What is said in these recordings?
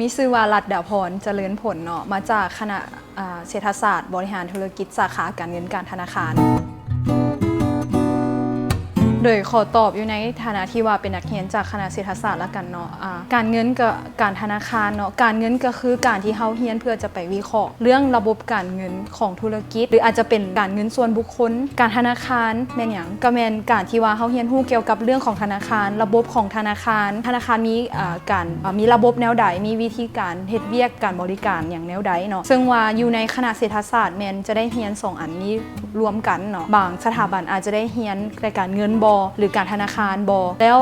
มีชื่อว่ารัตดาพรเจริญผลเนาะมาจากคณะเศรษฐศาสตร์บริหารธุรกิจสาขาการเงินการธนาคารโดยขอตอบอยู่ในฐานะที่ว่าเป็นนักเรียนจากคณะเศรษฐศาสตร์ละกันเนาะการเงินกับการธนาคารเนาะการเงินก็คือการที่เฮาเรียนเพื่อจะไปวิเคราะห์เรื่องระบบการเงินของธุรกิจหรืออาจจะเป็นการเงินส่วนบุคคลการธนาคารแม่นหยังก็แม่นการที่ว่าเฮาเรียนรู้เกี่ยวกับเรื่องของธนาคารระบบของธนาคารมีการมีระบบแนวใดมีวิธีการเฮ็ดเวียกการบริการอย่างแนวใดเนาะซึ่งว่าอยู่ในคณะเศรษฐศาสตร์แม่นจะได้เรียน2อันนี้รวมกันเนาะบางสถาบันอาจจะได้เรียนในการเงินหรือการธนาคารแล้ว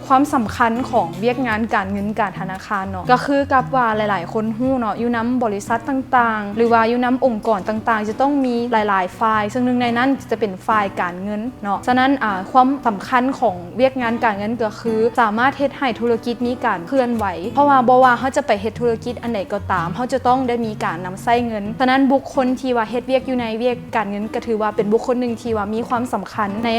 ความสำคัญของเวียกงานการเงินการธนาคารเนาะก็คือกับว่าหลายๆคนฮู้เนาะอยู่นำบริษัทต่างๆหรือว่าอยู่นำองค์กรต่างๆจะต้องมีหลายๆฝ่ายซึ่งหนึ่งในนั้นจะเป็นฝ่ายการเงินเนาะฉะนั้นความสำคัญของเวียกงานการเงินก็คือสามารถเฮ็ดให้ธุรกิจมีการเคลื่อนไหวเพราะว่าบ่ว่าเขาจะไปเฮ็ดธุรกิจอันใดก็ตามเขาจะต้องได้มีการนำใช้เงินฉะนั้นบุคคลที่ว่าเฮ็ดเวียกอยู่ในเวียกการเงินก็ถือว่าเป็นบุคคลหนึ่งที่ว่ามีความสำคัญใน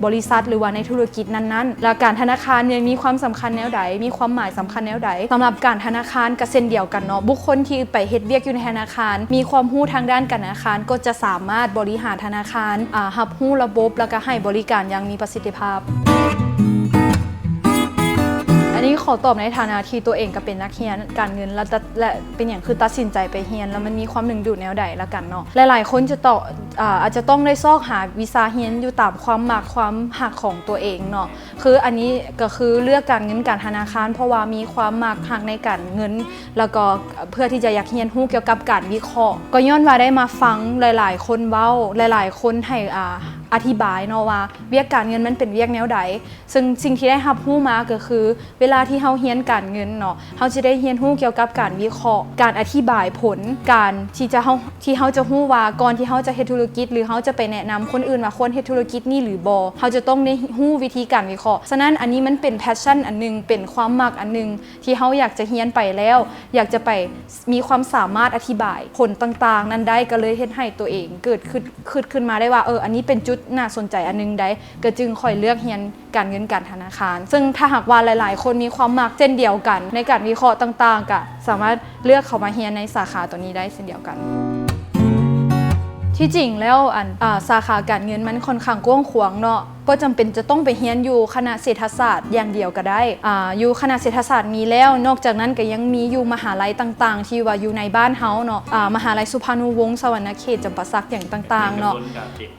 บริษัทหรือว่าในธุรกิจนั้นๆและการธนาคารเนี่ยมีความสำคัญแนวใดมีความหมายสำคัญแนวใดสำหรับการธนาคารก็เช่นเดียวกันเนาะบุคคลที่ไปเฮ็ดเวียกอยู่ในธนาคารมีความรู้ทางด้านการธนาคารก็จะสามารถบริหารธนาคารรับรู้ระบบแล้วก็ให้บริการอย่างมีประสิทธิภาพอันนี้ขอตอบในฐานะที่ตัวเองก็เป็นนักเรียนการเงินและเป็นอย่างคือตัดสินใจไปเรียนแล้วมันมีความดึงดูดแนวใดละกันเนาะหลายๆคนจะอาจจะต้องได้ซอกหาวีซ่าเรียนอยู่ตามความมักความหักของตัวเองเนาะคืออันนี้ก็คือเลือกการเงินการธนาคารเพราะว่ามีความมักหักในการเงินแล้วก็เพื่อที่จะอยากเรียนรู้เกี่ยวกับการวิเคราะห์ก็ย้อนว่าได้มาฟังหลายๆคนเว้าหลายๆคนให้อธิบายเนาะว่าเวียกการเงินมันเป็นเวียกแนวใดซึ่งสิ่งที่ได้รับรู้มาก็คือเวลาที่เฮาเรียนการเงินเนาะเฮาจะได้เรียนรู้เกี่ยวกับการวิเคราะห์การอธิบายผลการที่เฮาจะรู้ว่าก่อนที่เฮาจะเฮ็ดธุรกิจหรือเฮาจะไปแนะนำคนอื่นว่าควรเฮ็ดธุรกิจนี่หรือบ่เฮาจะต้องได้รู้วิธีการวิเคราะห์ฉะนั้นอันนี้มันเป็นแพชชั่นอันนึงเป็นความมักอันนึงที่เฮาอยากจะเรียนไปแล้วอยากจะไปมีความสามารถอธิบายผลต่างๆนั้นได้ก็เลยเฮ็ดให้ตัวเองเกิดขึ้นมาได้ว่าอันนี้เป็นจุดน่าสนใจอันนึงได้ก็จึงค่อยเลือกเรียนการเงินการธนาคารซึ่งถ้าหากว่าหลายๆคนมีความมักเช่นเดียวกันในการวิเคราะห์ต่างๆก็สามารถเลือกเข้ามาเรียนในสาขาตัวนี้ได้เช่นเดียวกันที่จริงแล้วสาขาการเงินมันค่อนข้างกว้างขวางเนาะก็จำเป็นจะต้องไปเรียนอยู่คณะเศรษฐศาสตร์อย่างเดียวก็ได้อยู่คณะเศรษฐศาสตร์มีแล้วนอกจากนั้นก็ยังมีอยู่มหาลัยต่างๆที่ว่าอยู่ในบ้านเฮาเนาะมหาลัยสุพรรณวงศ์สวรรณเขตจำปาสักอย่างต่างๆเนาะ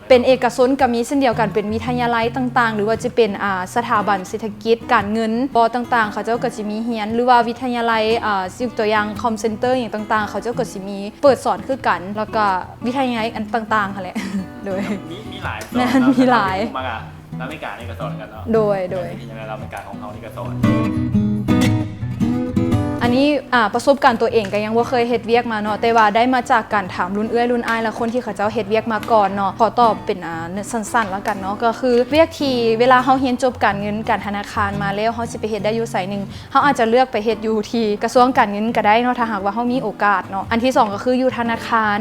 เป็นเอกชนก็มีเช่นเดียวกันเป็นวิทยาลัยต่างๆหรือว่าจะเป็นสถาบันเศรษฐกิจการเงินปต่างๆเขาเจ้าก็สิมีเรียนหรือว่าวิทยาลัยยกตัวอย่างคอมเซ็นเตอร์อย่างต่างๆเขาเจ้าก็สิมีเปิดสอนคือกันแล้วก็วิทยาลัยอันต่างๆค่ะแหละโดยมีหลายมีหลายอเมริกานี่ก็สอนกันเนาะโดยยังไงเราอเมริกาของเขานี่ก็สอนอันนี้ประสบการณ์ตัวเองก็ยังว่าเคยเฮ็ดเวียกมาเนาะแต่ว่าได้มาจากการถามรุ่นเอื้อยรุ่นอ้ายและคนที่เขาเจ้าเฮ็ดเวียกมาก่อนเนาะขอตอบเป็นสั้นๆแล้วกันเนาะก็คือเวียกที่เวลาเฮาเรียนจบการเงินการธนาคารมาแล้วเฮาสิไปเฮ็ดได้อยู่ไสนึงเฮาอาจจะเลือกไปเฮ็ดอยู่ที่กระทรวงการเงินก็ได้เนาะถ้าหากว่าเฮามีโอกาสเนาะอันที่2ก็คืออยู่ธนาคาร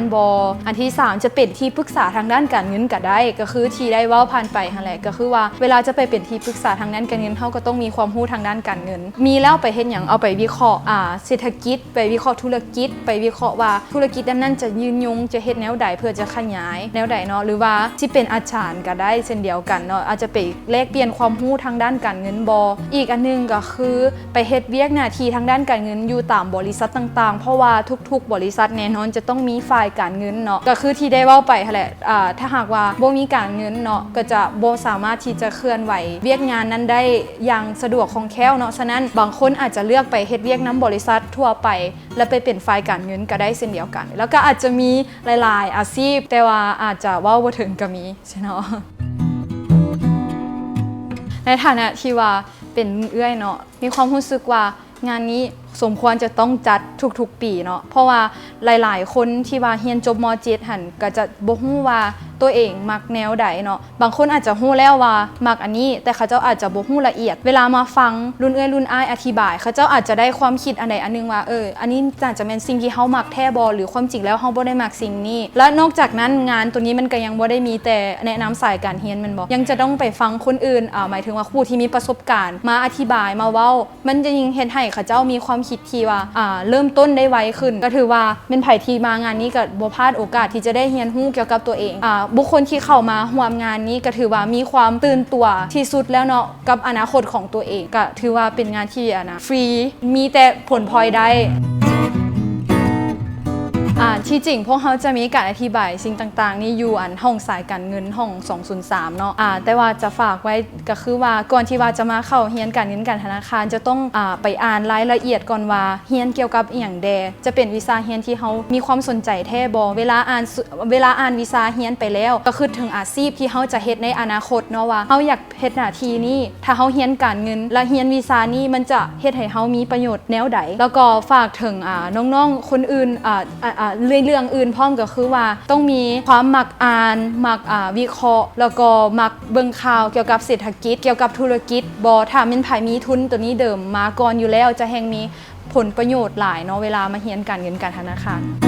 อันที่3จะเป็นที่ปรึกษาทางด้านการเงินก็ได้ก็คือที่ได้เว้าผ่านไปหั่นแหละก็คือว่าเวลาจะไปเป็นที่ปรึกษาทางด้านการเงินเฮาก็ต้องมีความรู้ทางด้านการเงินมีแล้วไปเฮ็ดหยังเอาไปวิเคราะห์เศรษฐกิจไปวิเคราะห์ธุรกิจไปวิเคราะห์ว่าธุรกิจนั้นจะยืนยงจะเฮ็ดแนวใดเพื่อจะขยายแนวใดเนาะหรือว่าที่เป็นอาจารย์ก็ได้เช่นเดียวกันเนาะอาจจะไปแลกเปลี่ยนความรู้ทางด้านการเงินอีกอันนึงก็คือไปเฮ็ดเวียกหน้าที่ทางด้านการเงินอยู่ตามบริษัทต่างๆเพราะว่าทุกๆบริษัทแน่นอนจะต้องมีฝ่ายการเงินเนาะก็คือที่ได้เว้าไปแหละถ้าหากว่าบ่มีการเงินเนาะก็จะบ่สามารถที่จะเคลื่อนไหวเวียกงานนั้นได้อย่างสะดวกคล่องแคล่วเนาะฉะนั้นบางคนอาจจะเลือกไปเฮ็ดเวียกนำบริษัททั่วไปแล้วไปเป็นฝ่ายการเงินก็ได้เช่นเดียวกันแล้วก็อาจจะมีหลายๆอาชีพแต่ว่าอาจจะว่าบ่ถึงก็มีใช่เนาะในฐานะที่ว่าเป็นเอื้อยเนาะมีความรู้สึกว่างานนี้สมควรจะต้องจัดทุกๆปีเนาะเพราะว่าหลายๆคนที่ว่าเรียนจบม.7 หั่นก็จะบ่ฮู้ว่าตัวเองมักแนวใดเนาะบางคนอาจจะฮู้แล้วว่ามักอันนี้แต่เขาเจ้าอาจจะบ่ฮู้ละเอียดเวลามาฟังรุ่นเอื้อยรุ่นอ้ายอธิบายเขาเจ้าอาจจะได้ความคิดอันใดอันนึงว่าอันนี้น่าจะเป็นสิ่งที่เฮามักแท้บ่หรือความจริงแล้วเฮาบ่ได้มักสิ่งนี้และนอกจากนั้นงานตัวนี้มันก็ยังบ่ได้มีแต่แนะนำสายการเรียนแม่นบ่ยังจะต้องไปฟังคนอื่นหมายถึงว่าผู้ที่มีประสบการณ์มาอธิบายมาเว้ามันจะยิ่งเฮ็ดให้เขาเจ้ามีความ คิดที่ว่าเริ่มต้นได้ไวขึ้นก็ถือว่าเป็นไผที่มางานนี้ก็บ่พลาดโอกาสที่จะได้เรียนรู้เกี่ยวกับตัวเองบุคคลที่เข้ามาร่วมงานนี้ก็ถือว่ามีความตื่นตัวที่สุดแล้วเนาะกับอนาคตของตัวเองก็ถือว่าเป็นงานที่ฟรีมีแต่ผลพลอยได้ที่จริงพวกเขาจะมีการอธิบายสิ่งต่างๆนี่อยู่ห้องสายการเงินห้อง203เนาะแต่ว่าจะฝากไว้ก็คือว่าก่อนที่ว่าจะมาเข้าเรียนการเงินการธนาคารจะต้องไปอ่านรายละเอียดก่อนว่าเรียนเกี่ยวกับอีหยังแดจะเป็นวิชาเรียนที่เขามีความสนใจแท้บ่เวลาอ่านวิชาเรียนไปแล้วก็คือถึงอาชีพที่เขาจะเฮ็ดในอนาคตเนาะว่าเขาอยากเฮ็ดหน้าที่นี้ถ้าเขาเรียนการเงินและเรียนวิชานี้มันจะเฮ็ดให้เขามีประโยชน์แนวใดแล้วก็ฝากถึงน้องๆคนอื่นเรื่องอื่นพร้อมก็คือว่าต้องมีความมักอ่านมักวิเคราะห์แล้วก็มักเบิ่งข่าวเกี่ยวกับเศรษฐกิจเกี่ยวกับธุรกิจบ่ถ้ามันไผมีทุนตัวนี้เดิมมาก่อนอยู่แล้วจะแห่งมีผลประโยชน์หลายเนาะเวลามาเรียนการเงินการธนาคาร